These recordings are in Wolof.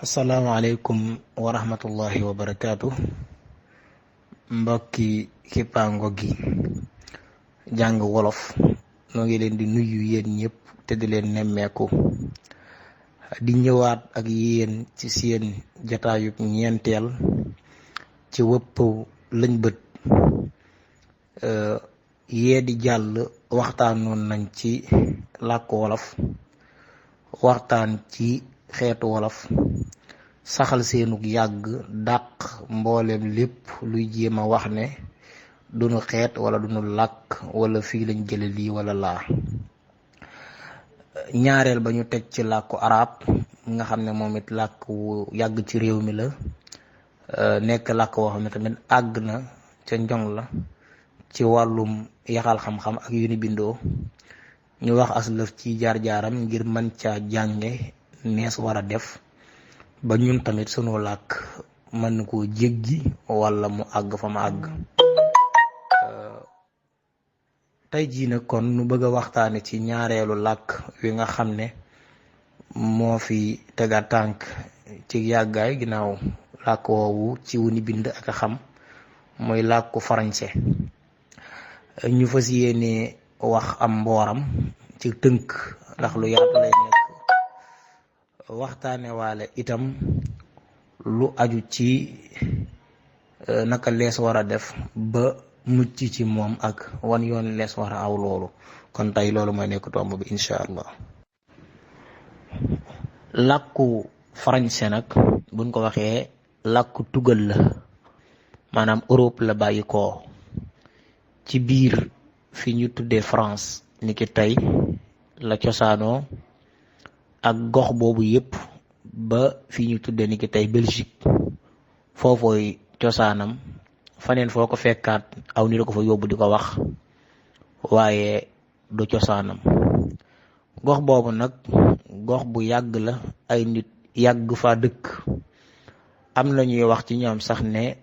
asalaamaaleykum wa rahmatullahi wa barakaatu mbokki kippaango gi jàng wolof noo ngi leen di nuyu yéen ñëpp te di leen nemmeeku di ñëwaat ak yéen ci seen jataayub ñeenteel ci wëpp lañ bët yee di jàll waxtaanoon nañ ci làkku wolof waxtaan ci xeetu wolof saxal seenug yàgg dàq mboolem lépp luy jéem a wax ne duñu xeet wala duñu làkk wala fii lañ jële lii wala laa. ñaareel ba ñu teg ci làkku arab nga xam ne moom it làkk wu yàgg ci réew mi la nekk làkk woo xam ne tamit àgg na ca njong la ci wàllum yaxal xam-xam ak yu ni bindoo. ñu wax aslëf ci jaar-jaaram ngir mën caa jànge nees war a def ba ñun tamit sunu làkk mën koo jéggi wala mu àgg fa ma àgg. tey jii nag kon nu bëgg a waxtaane ci ñaareelu làkk wi nga xam ne moo fi tega tànk ci yàggaay ginnaaw làkk woowu ci wu ni bind ak a xam mooy làkku farañse. ñu fas yéene wax am mbooram ci tënk ndax lu yaatu lay nekk waxtaane waale itam lu aju ci naka lees war a def ba mucc ci moom ak wan yoon lees war a aw loolu kon tey loolu mooy nekk tomb bi incha allah. làkku farañse nag buñ ko waxee làkku tugal la maanaam Europe la bàyyi ko ci biir fi ñu tuddee France niki tey la cosaanoo ak gox boobu yépp ba fi ñu tuddee niki tey Belgique foofooy cosaanam faneen foo ko fekkaat aw ni la ko fa yóbbu di ko wax waaye du cosaanam. gox boobu nag gox bu yàgg la ay nit yàgg fa dëkk am na ñuy wax ci ñoom sax ne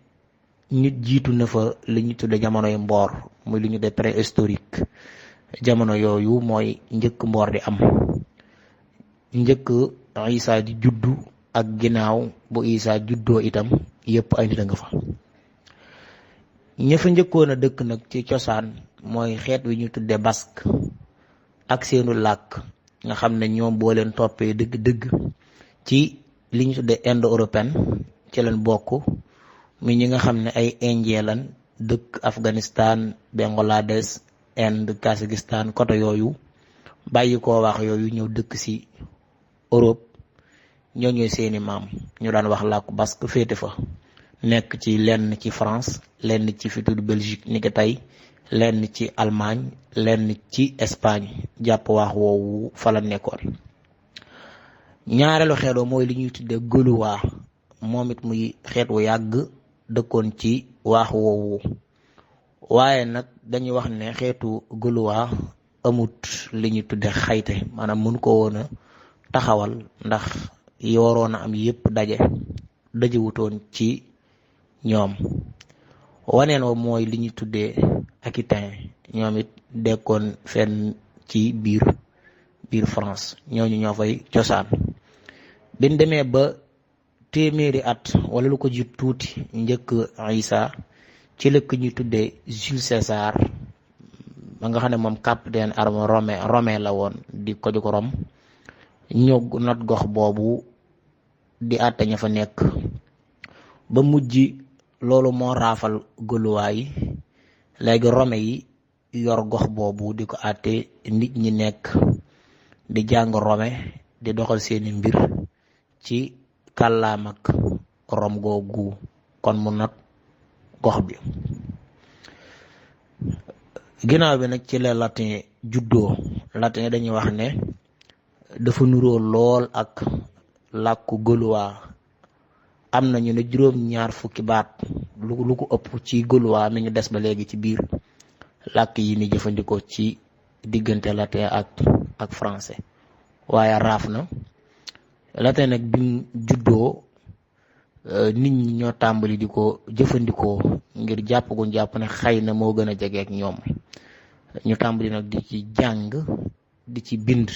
nit jiitu na fa li ñu tudde jamonoy mboor muy li ñu de préhistorique jamono yooyu mooy njëkk mboor di am njëkk Isa di juddu ak ginnaaw bu Isa juddoo itam yépp ay nit a nga fa. ña fa njëkkoon a dëkk nag ci cosaan mooy xeet wi ñu tudde basque ak seenu làkk nga xam ne ñoom boo leen toppee dëgg-dëgg ci li ñu tudde indo-européenne ci leen bokk mi ñi nga xam ne ay indien lan dëkk Afghanistan Bangladesh Inde Kazakhstan côté yooyu bàyyi koo wax yooyu ñëw dëkk ci Europe ñoo ñooy seeni maam ñu daan wax làkku basque féete fa nekk ci lenn ci France lenn ci fi tudd Belgique ni ki tey lenn ci Allemagne lenn ci Espagne jàpp wax woowu fa la nekkoon. ñaareelu xeetoo mooy li ñuy tudde gaulois moom it muy xeet wu yàgg dëkkoon ci waax woowu waaye nag dañuy wax ne xeetu gaulois amut li ñuy tudde xayte maanaam mun ko woon a taxawal ndax yi waroon a am yépp dajewutoon ci ñoom. waneen wa mooy li ñuy tuddee aquitain ñoom it dekkoon fenn ci biir France ñooñu ñoo fay cosaan. biñ demee ba téeméeri at wala lu ko jiit tuuti njëkk Isa ci lëkk ñu tuddee Jules César ba nga xam ne moom capitaine arme romain la woon di ko jóg Rome ñëw not gox boobu di àtte ña fa nekk ba mujj loolu moo raafal gaulois yi léegi rome yi yor gox boobu di ko àtte nit ñi nekk di jàng rome di doxal seeni mbir ci kàllaam ak rom googu kon mu not gox bi. ginnaaw bi nag ci la latin juddoo latin dañuy wax ne dafa nuroo lool ak làkku gaulois am na ñu ne juróom-ñaar fukki baat lu ko ëpp ci gaulois mi ngi des ba léegi ci biir làkk yi ni jëfandikoo ci diggante latin ak français waaye raaf na. latin nag bi juddoo nit ñi ñoo tàmbali di ko jëfandikoo ngir jàpp gu jàpp ne xëy na moo gën a jege ak ñoom ñu tàmbali nag di ci jàng di ci bind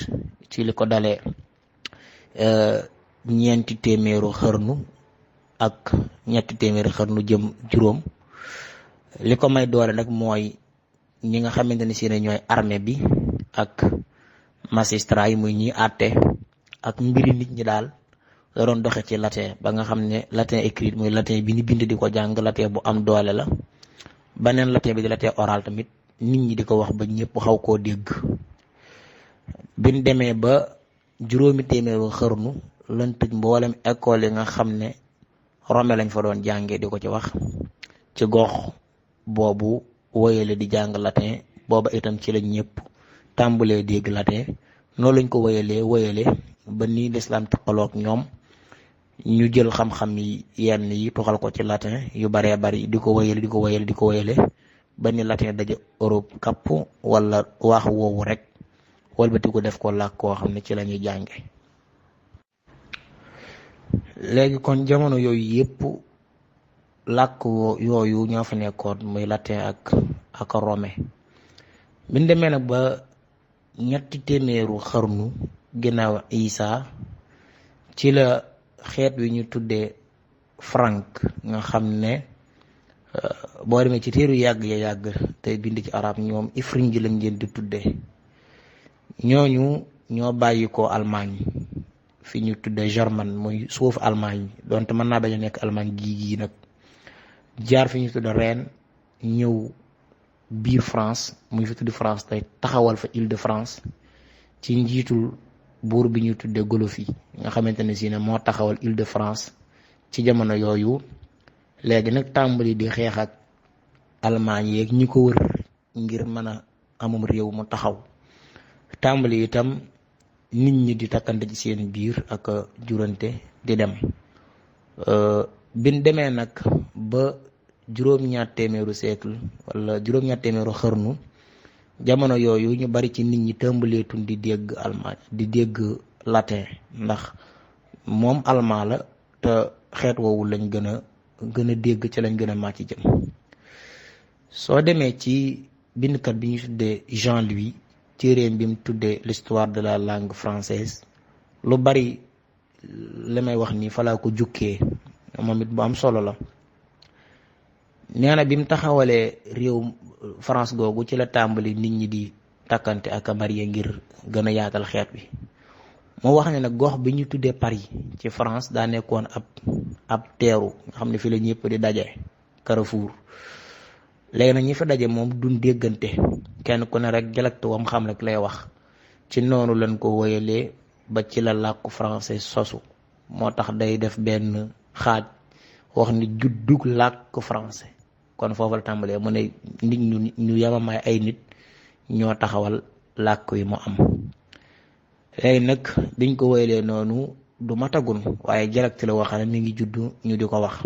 ci li ko dalee ñeenti téeméeru xarnu ak ñetti téeméeri xarnu jëm juróom. li ko may doole nag mooy ñi nga xamante ne si ne ñooy armée bi ak magistrat yi muy ñi àtte ak mbiri nit ñi daal la doon doxe ci latin ba nga xam ne latin écrit muy latin bi ni bind di ko jàng latin bu am doole la. beneen latin bi di latin oral tamit nit ñi di ko wax ba ñëpp xaw koo dégg. biñ demee ba juróomi téeméeru xarnu lan tëj mboolem école yi nga xam ne Rome lañ fa doon jàngee di ko ci wax ci gox boobu woyale di jàng latin. booba itam ci lañ ñëpp tàmbalee dégg latin noonu lañ ko woyale ba nii lislaam taqaloog ñoom ñu jël xam-xam yi yenn yi tuxal ko ci latin yu baree bari di ko woyale ba ni latin daje Europe kapp wala wax woowu rek walbati ko def ko làkk koo xam ne ci lañuy jànge. léegi kon jamono yooyu yëpp làkk yooyu ñoo fa nekkoon muy latin ak rome. biñ demee nag ba ñetti téeméeru xarnu ginnaaw Isa ci la xeet wi ñu tuddee franc nga xam ne boo demee ci téeru yàgg te bind ci arab ñoom ifrinji lañ leen di tuddee. ñooñu ñoo bàyyi ko Allemagne fi ñu tuddee German muy suuf Allemagne donte mën naa bañ a nekk Allemagne gii nag jaar fi ñu tuddee Rennes ñëw biir France muy fi tuddi France tey taxawal fa Île-de-France ci njiitul buur bi ñu tuddee Golofi nga xamante ne si ne moo taxawal Île-de-France ci jamono yooyu. léegi nag tàmbali di xeex ak Allemagne yeeg ñi ko wër ngir mën a amum réew mu taxaw. tàmbali itam nit ñi di takkante ci seen biir ak jurante di dem. biñ demee nag ba juróom-ñaar téeméeru siècle wala juróom-ñaar téeméeru xarnu jamono yooyu ñu bari ci nit ñi tàmbaleetun di dégg allemand di dégg latin ndax moom allemand la te xeet woowu lañ gën a dégg ci lañ gën a màcc jëm. soo demee ci bindkat bi ñu tuddee Jean-Louis téeréem bi mu tuddee l'histoire de la langue française lu bari li may wax nii falaa ko jukkee moom it bu am solo la. nee na bi mu taxawalee réew France googu ci la tàmbali nit ñi di takkante ak marié ngir gën a yaatal xeet bi. moo wax ne nag gox bi ñu tuddee Paris ci France daa nekkoon ab teeru nga xam ne fi la ñëpp di daje Carrefour. léegi nag ñi fa daje moom duñ déggante kenn ku ne rek dialecte wam xam rek lay wax. ci noonu lañ ko woyalee ba ci la làkku français sosu. moo tax day def benn xaaj wax ni juddug làkku français kon foofu la tàmbalee mu ne nit ñu yamamaay ay nit ñoo taxawal làkk yi mu am. léegi nag biñ ko woyalee noonu du matagun waaye dialecte la wax ne mi ngi juddu ñu di ko wax.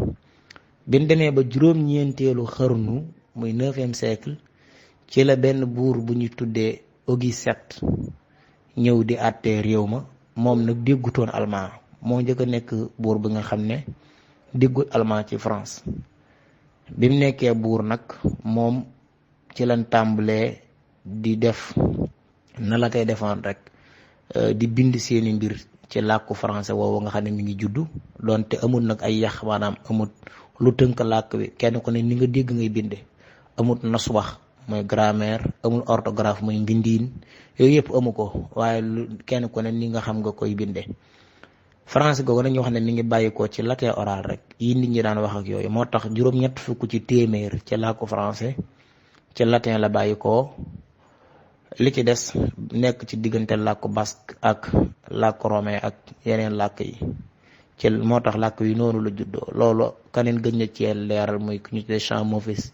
biñ demee ba juróom-ñeenteelu xarnu muy 9e siècle ci la benn buur bu ñu tuddee Auguste ñëw di àttee réew ma. moom nag déggutoon allemand moo njëkk a nekk buur bi nga xam ne déggut allemand ci France. bi mu nekkee buur nag moom ci lañ tàmbalee di def na la koy defoon rek di bind seeni mbir ci làkku français woowu nga xam ne mi ngi juddu doonte amul nag ay yax maanaam amut lu tënk làkk bi kenn ku ne ni nga dégg ngay binde. amut nas wax mooy grammaire amul orthographe muy mbindiin yooyu yëpp amu ko waaye kenn ku ne ni nga xam nga koy binde. français googu nañu wax ne mi ngi bàyyikoo ci latin oral rek yi nit ñi daan wax ak yooyu moo tax juróom-ñett fukk ci téeméer ci làkku français ci latin la bàyyikoo. li ci des nekk ci diggante làkku basque ak làkku romain ak yeneen làkk yi ci moo tax làkk yi noonu la juddoo. loolu kaneen gën na ci leeral muy ku ñu tuddee Champ-Maufis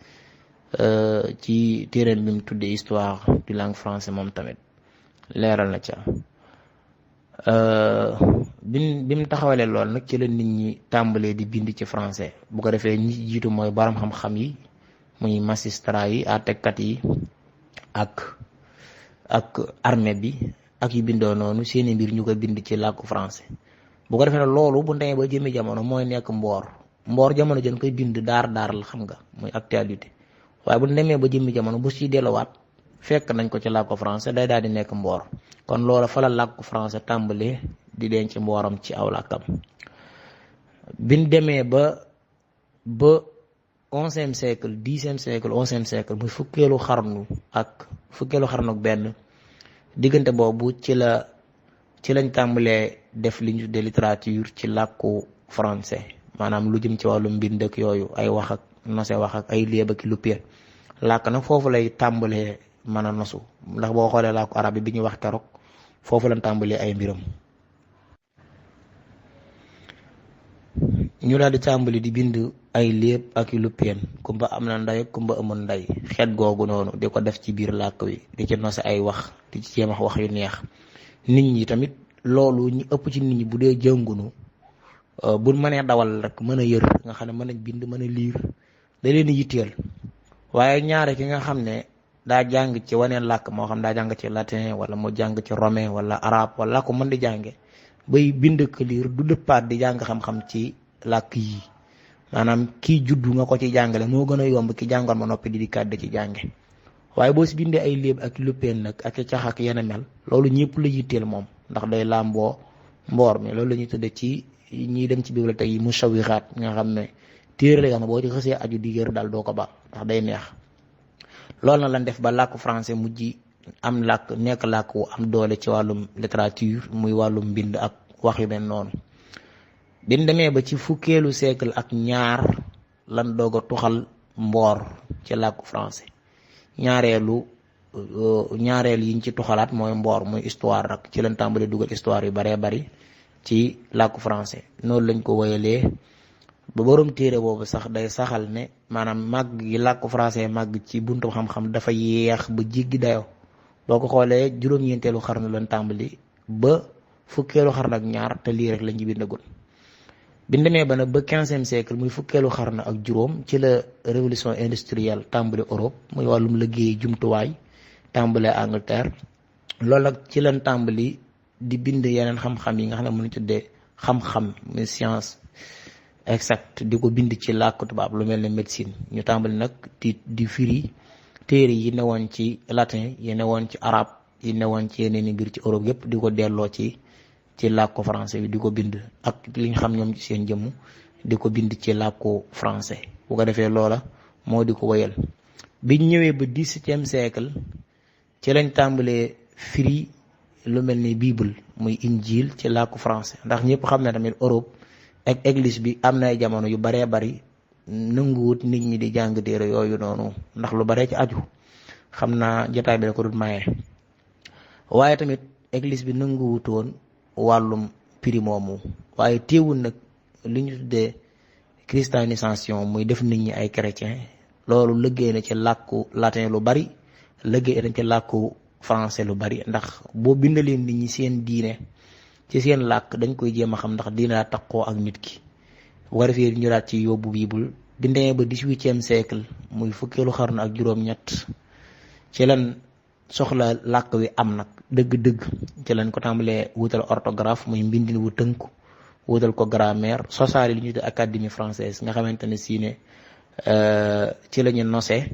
ci téeréem bi mu tuddee histoire du langue français moom tamit leeral na ca. bi mu taxawalee lool nag ci la nit ñi tàmbalee di bind ci français bu ko defee ñi jiitu mooy borom xam-xam yi muy magistrat yi àttekat yi ak armée bi ak yu bindoo noonu seeni mbir ñu ko bind ci làkku français. bu ko defee ne loolu bu ndemee ba jëmmi jamono mooy nekk mboor jamono jën koy bind daar la xam nga muy actualité waaye bu demee ba jëmmi jamono bu ci delluwaat fekk nañ ko ci làkku français day daal di nekk mboor. kon loola fa la làkku français tàmbalee di denc mbooram ci aw làkkam. biñ demee ba 11e siècle 10e siècle 11e siècle muy fukkeelu xarnu ak benn, diggante boobu ci lañ tàmbalee def li ñu tuddee littérature ci làkku français, maanaam lu jëm ci wàllu mbind ak yooyu, ay wax ak nose wax ak ay léeb ak luppee. làkk nag foofu lay tàmbalee mën a nosu, ndax boo xoolee làkku arab bi ñuy wax keroog foofu lañ tàmbalee ay mbiram. ñu daal di tàmbali di bind ay léeb ak i luppeen, kumba am na nday kumba amul nday, xeet googu noonu di ko def ci biir làkk wi, di ci nose ay wax, di ci jéem wax yu neex. nit ñi tamit loolu ñu ëpp ci nit ñi bu dee jëngunu buñ mënee dawal rek mën a yër, nga xam ne mën nañ bind mën a liir, da leen yitteel. waaye ñaare ki nga xam ne daa jàng ci waneen làkk, moo xam daa jàng ci latin wala mu jàng ci romain wala arabe wala ko mën di jànge bay bind ko liir, du dëppaat di jàng xam-xam ci làkk yi. maanaam kii juddu nga ko ci jàngale moo gën a yomb ki jàngoon ma noppi di dikkaat di ci jànge. waaye boo si bindee ay léeb ak luppeen nag ak cax ak yenn mel, loolu ñëpp la yitteel moom, ndax day làmboo mboor mi. loolu la ñuy tudde ci ñiy dem ci bibliothèque yi musawiraat, nga xam ne téere la yoo xam ne boo ci xësee aju di yër daal doo ko baax ndax day neex. loolu na lañ def ba làkku français mujj am nekk làkk wu am doole ci wàllum littérature, muy wàllum mbind ak wax yu mel noonu. biñ demee ba ci fukkeelu siècle ak ñaar lan doog a tuxal mboor ci làkku français. ñaareel yiñ ci tuxalaat mooy mboor, muy histoire rek ci lañ tàmbali dugal histoire yu baree bari ci làkku français. noonu lañ ko wéyalee ba borom téere boobu sax day saxal ne maanaam màgg gi làkku français màgg ci buntu xam-xam dafa yeex ba jéggi dayoo. boo ko xoolee juróom-ñeenteelu xarnu lañ tàmbali ba fukkeelu xarnu ak ñaar, te lii rek lañ ci bindagul. biñ demee ba nag ba 15e siècle muy fukkeelu xarnu ak juróom, ci la révolution industrielle tàmbali Europe, muy wàllum liggéey jumtuwaay tàmbale Angleterre. loolu nag ci lañ tàmbali di bind yeneen xam-xam yi nga xam ne mënuñ tuddee xam-xam, muy science exact, di ko bind ci làkk tubaab, lu mel ne médecine. ñu tàmbali nag di firi téere yi newoon ci latin, yi newoon ci arabe, yi newoon ci yeneen i mbir ci Europe yépp, di ko delloo ci làkku français bi, di ko bind ak li ñu xam ñoom ci seen jëmm, di ko bind ci làkku français. bu ko defee loola moo di ko wéyal. biñ ñëwee ba 17e siècle ci lañ tàmbalee firi lu mel ni bible, muy injil ci làkku français, ndax ñëpp xam ne tamit Europe ak église bi am na ay jamono yu baree bari nanguwut nit ñi di jàng téere yooyu noonu, ndax lu baree ci aju. xam naa jotaay bi da ko dul maye. waaye tamit église bi nanguwutoon wàllum prix moomu, waaye teewul nag li ñu tuddee christianisation, muy def nit ñi ay chrétien, loolu liggéey na ci làkku latin lu bari, liggéey na ci làkku français lu bari. ndax boo bindalee nit ñi seen diine ci seen làkk, dañ koy jéem a xam ndax diine daa takkoo ak nit ki. bu ko defee ñu daat ci yóbbu biibul. bi demee ba 18e siècle muy fukkeelu xarnu ak juróom-ñett ci lan soxla làkk wi am nag dëgg-dëgg, ci lañ ko tàmbalee wutal orthographe, muy mbindin wu tënku, wutal ko grammaire, sosaali li ñu tuddee académie française, nga xamante ne si ne ci la ñu nosee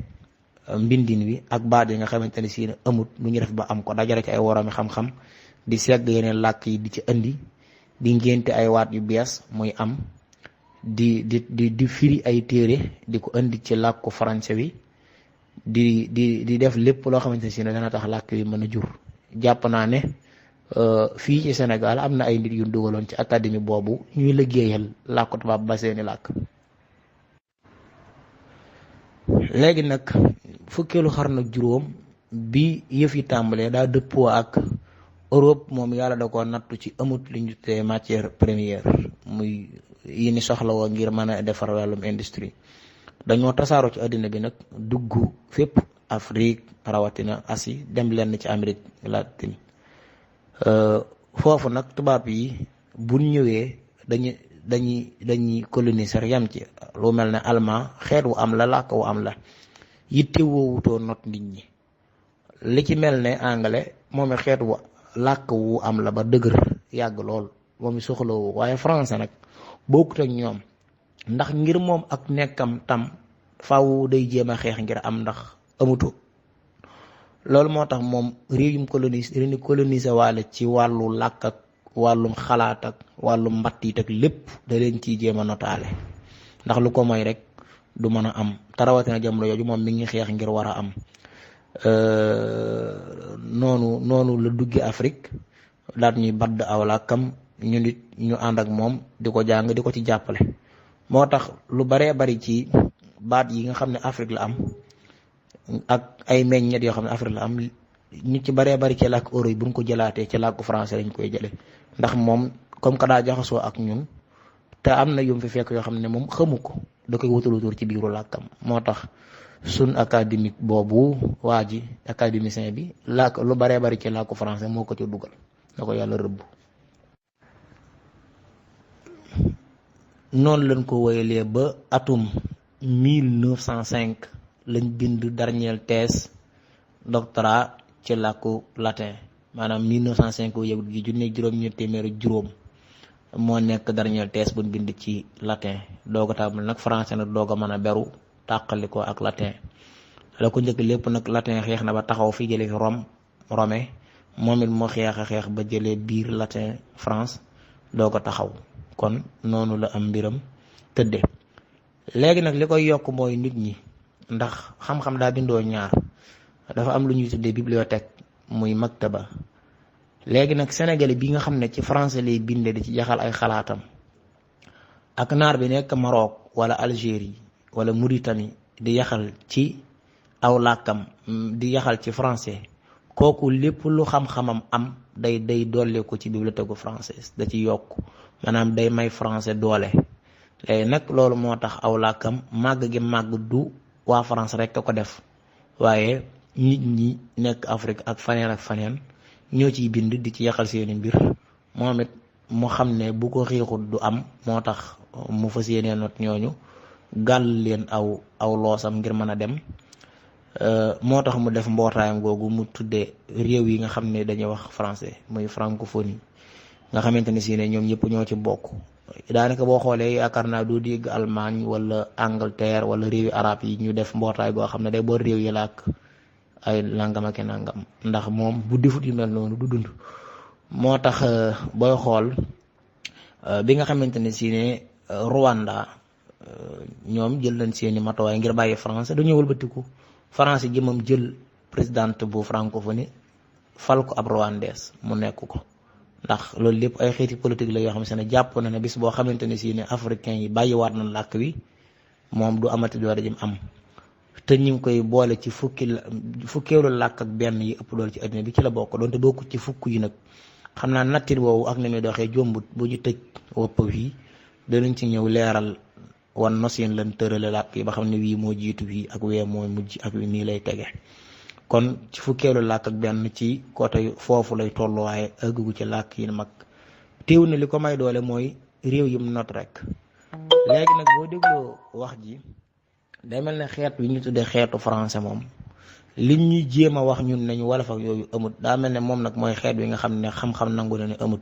mbindin wi ak baat yi nga xamante ne si ne amut lu ñu def ba am ko, dajale ci ay woroomi xam-xam di segg yeneen làkk yi di ci indi, di ngénte ay waat yu bees muy am, di firi ay téere di ko indi ci làkku français wi, di def lépp loo xamante ne si ne dana tax làkk wi mën a jur. jàpp naa ne fii ci Sénégal am na ay nit yu dugaloon ci académie boobu ñuy liggéeyal làkku tubaab ba seeni làkk. léegi nag fukkeelu xarnu ak juróom bi yëf yi tàmbalee daa dëppoo ak Europe, moom yàlla da ko nattu ci amut li ñu tuddee matière première, muy yi ni soxla woo ngir mën a defar wàllum industrie. dañoo tasaaroo ci àddina bi nag, dugg fépp, Afrique rawatina Asie, dem lenn ci Amérique latine. foofu nag tubaab yi buñ ñëwee dañuy coloniser yam ci lu mel ne allemand, xeet wu am la, làkk wu am la, yitte woowutoo not nit ñi. li ci mel ne anglais, moom xeet wu làkk wu am la ba dëgër yàgg lool, moom soxlawu. waaye français nag bokkut ak ñoom, ndax ngir moom ak nekkam tam faaw day jéem a xeex ngir am, ndax amutu. loolu moo tax moom réew yum coloniser waale ci wàllu làkk ak wàllum xalaat ak wàllum mbattit ak lépp da leen ciy jéem a notaale ndax lu ko mooy rek du mën a am te rawatina jamono jooju moom mi ngi xeex ngir war a am noonu la duggi Afrique daat ñuy badd aw làkkam ñu nit ñu ànd ak moom di ko jàng di ko ci jàppale. moo tax lu baree bari ci baat yi nga xam ne Afrique la am ak ay meññeet yoo xam ne Afrique la am ñu ci baree bari ci làkk euro yi buñ ko jëlaatee ci làkku français lañ koy jële ndax moom comme que daa jaxasoo ak ñun te am na yum fi fekk yoo xam ne moom xamu ko da koy wutalu tur ci biiru làkkam moo tax sun académique boobu waa ji académicien bi làkk lu baree bari ci làkku français moo ko ci dugal da ko yàlla rëbb. noonu lañ ko woyalee ba atum 1905 lañ bind dernière thèse doctorat ci làkku latin maanaam 1905 wu yëgut gi junne juróom-ñetti téeméer juróom moo nekk dernière thèse buñ bind ci latin doog a tàmbali nag français nag doog a mën a beru tàqali ko ak latin la ko njëkk lépp nag latin xeex na ba taxaw fi jëlee fi Rome moom it moo xeex a xeex ba jëlee biir latin France doog a taxaw kon noonu la am mbiram tëdde léegi nag li koy yokk mooy nit ñi ndax xam-xam daa bindoo ñaar dafa am lu ñuy tuddee bibliothèque muy maktaba léegi nag sénégalais bi nga xam ne ci français lay binde di ci jaxal ay xalaatam ak naar bi nekk Maroc wala Algérie wala Mauritanie di yaxal ci aw làkkam di yaxal ci français kooku lépp lu xam-xamam am day dolle ko ci bibliothèque française da ci yokk maanaam day may français doole léegi nag loolu moo tax aw làkkam màgg gi màgg du waa France rek ko def waaye nit ñi nekk Afrique ak faneen ñoo ciy bind di ci yaxal seeni mbir moom it mu xam ne bu ko xiixut du am moo tax mu fas yéenee not ñooñu gàll leen aw loosam ngir mën a dem moo tax mu def mbootaayam googu mu tuddee réew yi nga xam ne dañuy wax français muy francophonie nga xamante ne si ne ñoom ñëpp ñoo ci bokk daanaka boo xoolee yaakaar naa du dégg Allemagne wala Angleterre wala réewi arab yi ñu def mbootaay goo xam ne day boor réew yi làkk ay nangam ak nangam ndax moom bu defut yu mel noonu du dund moo tax booy xool bi nga xamante ne si ne Rwanda ñoom jël nañ seeni matuwaay ngir bàyyi français dañoo wëlbatiku français ji moom jël présidente bu francophonie fal ko ab rwandaise mu nekk ko ndax loolu lépp ay xeeti politique la yoo xam ne jàpp na ne bis boo xamante ne si ne africain yi bàyyiwaat na làkk wi moom du amati doole jëm am te ñu ngi koy boole ci fukkeelu làkk ak benn yi ëpp doole ci àddina bi ci la bokk doonte bokkut ci fukk yi nag xam naa nattir boobu ak ni muy doxee jombut bu ñu tëj wopp wi danañ ci ñëw leeral wan nosin lan tërale làkk yi ba xam ne wii moo jiitu wii ak wee mooy mujj ak wi nii lay tege kon ci fukkeelu làkk ak benn ci côté foofu lay tollu waaye ëggu ci làkk yi mag teew na li ko may doole mooy réew yi mu not rek léegi nag boo dégloo wax ji day mel ne xeet wi ñu tuddee xeetu français moom li ñuy jéem a wax ñun nañu wala fa yooyu amut daa mel ne moom nag mooy xeet wi nga xam ne xam-xam nangu na ne amut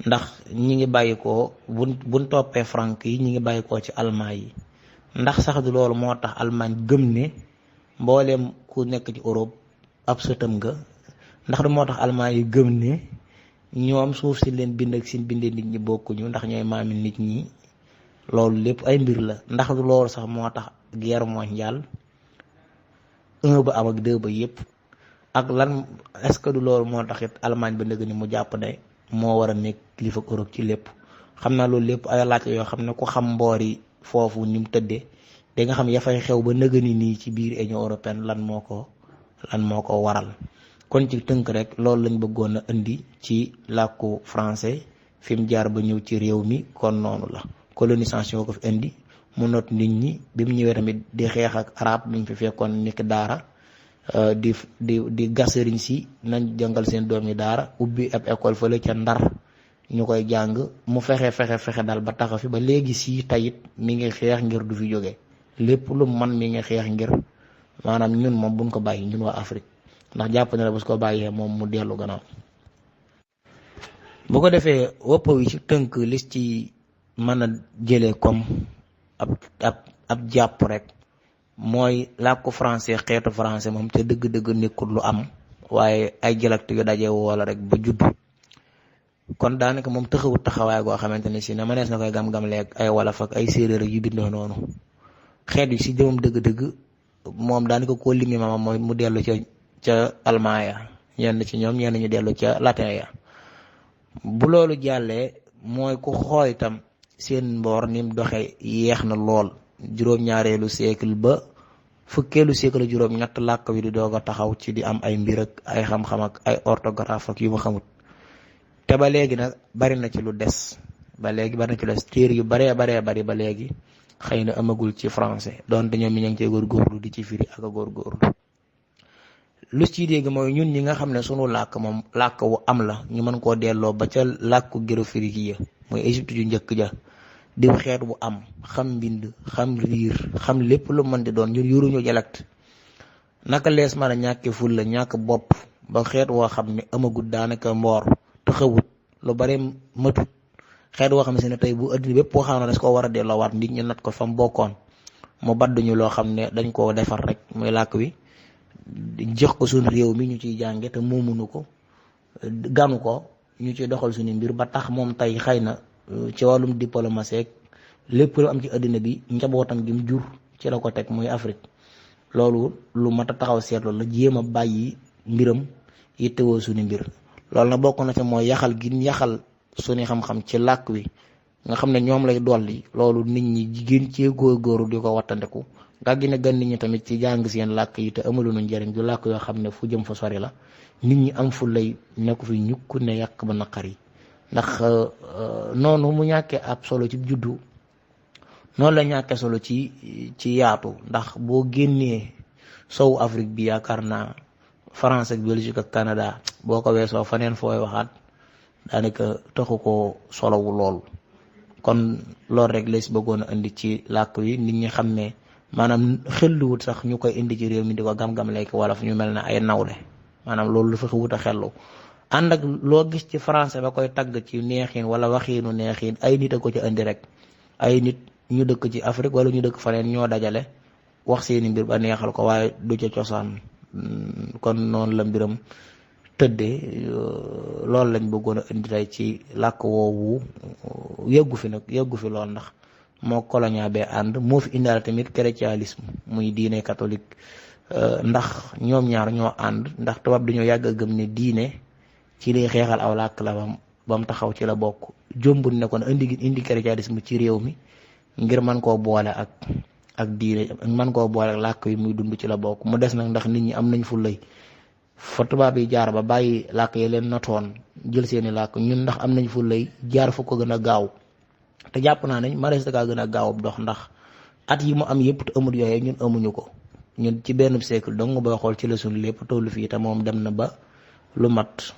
ndax ñi ngi bàyyi koo buñ toppee franc yi ñi ngi bàyyi koo ci allemand yi ndax sax du loolu moo tax Allemagne gëm ne mbooleem ku nekk ci Europe ab sëtam nga ndax du moo tax allemand yi gëm ne ñoom suuf si leen bind ak seen bindee nit ñi bokkuñu ndax ñooy maami nit ñi loolu lépp ay mbir la ndax du loolu sax moo tax guerre mondiale 1 ba am ak 2 ba yëpp ak lan est-ce que du loolu moo tax it Allemagne ba ndëgg ni mu jàpp ne moo war a nekk kilifa Europe ci lépp xam naa loolu lépp ay laaj yoo xam ne ku xam mboori foofu ni mu tëddee da nga xam ya fay xew ba nëgëni nii ci biir Union européenne lan moo ko waral kon ci tënk rek loolu lañ bëggoon a indi ci làkku français fi mu jaar ba ñëw ci réew mi kon noonu la colonisation ko fi indi mu not nit ñi bi mu ñëwee tamit di xeex ak arab bi mu fi fekkoon nekk daara di gasëriñ si nañ jàngal seen doom yi daara ubbi ab école fële ca Ndar ñu koy jàng mu fexe daal ba taxaw fi ba léegi si tayit mi ngi xeex ngir du fi jóge lépp lu man mi ngi xeex ngir maanaam ñun moom buñ ko bàyyi ñun waa Afrique ndax jàpp na la bu ko bàyyee moom mu dellu gannaaw bu ko defee wopp wi ci tënk lis ci mën a jëlee comme ab jàpp rek mooy làkku français xeetu français moom te dëgg-dëgg nekkul lu am waaye ay dialecte yu daje wala rek ba judd kon daanaka moom taxawut taxawaay goo xamante ne si ne mënees na koy gam-gam leeg ay wolof ak ay séeréer yu bindoo noonu. xeet yi si jëmam dëgg-dëgg moom daanaka koo limi maam mooy mu dellu ca allemand ya, ñenn ci ñoom ñenn ñu dellu ca latin ya. bu loolu jàllee mooy ku xool itam seen mboor ni mu doxee yeex na lool, juróom-ñaareelu siècle ba fukkeelu siècle juróom-ñett làkk wi di doog a taxaw ci di am ay mbir ak ay xam-xam ak ay orthographe ak yu ma xamut. te ba léegi nag bari na ci lu des, ba léegi bari na ci lu des téere yu baree bari ba léegi xëy na amagul ci français donte ñoom ña ngi cee góorgóorlu di ci firi ak a góorgóorlu. lu ci dégg mooy ñun ñi nga xam ne sunu làkk moom làkk wu am la, ñu mën koo delloo ba ca làkku Gérophriki ya mooy Égypte ju njëkk ja, di xeet bu am xam mbind xam riir xam lépp lu mën di doon. ñun yoruñu dialecte, naka lees mën a ñàkke ful la ñàkk bopp ba xeet woo xam ne amagut daanaka mboor taxawut lu bare matut, xeet woo xam ne tey bu addina bépp boo xam ne das koo war a delloowaat nit ñu nat ko fa mu bokkoon, mu badduñu loo xam ne dañ koo defar rek muy làkk wi jox ko suñu réew mi ñu ciy jànge te moomunu ko ganu ko ñu ciy doxal suñu mbir ba tax moom tey xëy na ci wàllum diplomatie lépp lu am ci àddina bi njabootam gi mu jur ci la ko teg muy Afrique. loolu lu mat a taxaw seetlu la, jéem a bàyyi mbiram yittewoo suñu mbir. loolu nag bokk na ca mooy yaxal gi yaxal suñu xam-xam ci làkk wi nga xam ne ñoom lay dolli. loolu nit ñi jigéen cee góorgóoru di ko wattandiku nga gën a gën nit ñi tamit ci jàng seen làkk yi te amaluñu njëriñ du làkk yoo xam ne fu jëm fa sori la. nit ñi am fu lay nekku fi ñukk ne yàq ba naqar yi, ndax noonu mu ñàkkee ab solo ci juddu noonu la ñàkkee solo ci yaatu. ndax boo génnee sowu Afrique bi yaakaar naa France ak Belgique ak Canada boo ko weesoo faneen fooy waxaat daanaka taxu ko solowu lool. kon loolu rek la si bëggoon a indi ci làkk wi, nit ñi xam ne maanaam xelluwut sax ñu koy indi ci réew mi di ko gam-gam lekk wala fu ñu mel ne ay nawle, maanaam loolu dafa xewut a xellu. ànd ak loo gis ci français ba koy tagg ci neexin wala waxiinu neexin ay nit a ko ci indi rek, ay nit ñu dëkk ci Afrique wala ñu dëkk faneen ñoo dajale wax seeni mbir ba neexal ko, waaye du ca cosaan. kon noonu la mbiram tëddee. loolu lañ bëggoon a indi tey ci làkk woowu. yeggu fi lool ndax moo colonia bee ànd, moo fi indaale tamit chrétianisme muy diine catholique. ndax ñoom ñaar ñoo ànd, ndax tubaab dañoo yàgg a gëm ne diine ci liy xeexal aw làkk la ba mu taxaw ci la bokk. jombul ne kon indi chrétianisme ci réew mi ngir man koo boole ak diine, man koo boole ak làkk yi muy dund ci la bokk. mu des nag ndax nit ñi am nañ fu lay fa tubaab yi jaar ba bàyyi làkk yi leen notoon jël seeni làkk, ñun ndax am nañ fu lay jaar fu ko gën a gaaw. te jàpp naa ne marees dakaa gën a gaaw dox, ndax at yi mu am yëpp te amul yooyee ñun amuñu ko. ñun ci benn siècle dong booy xool ci la suñu lépp tollu fii, te moom dem na ba lu mat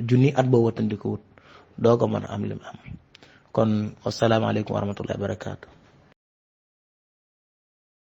junni at boo watandiko wut doo ko mën a am lim am. kon wasalaamaaleykum wa rahmatullahi wa barakaatu.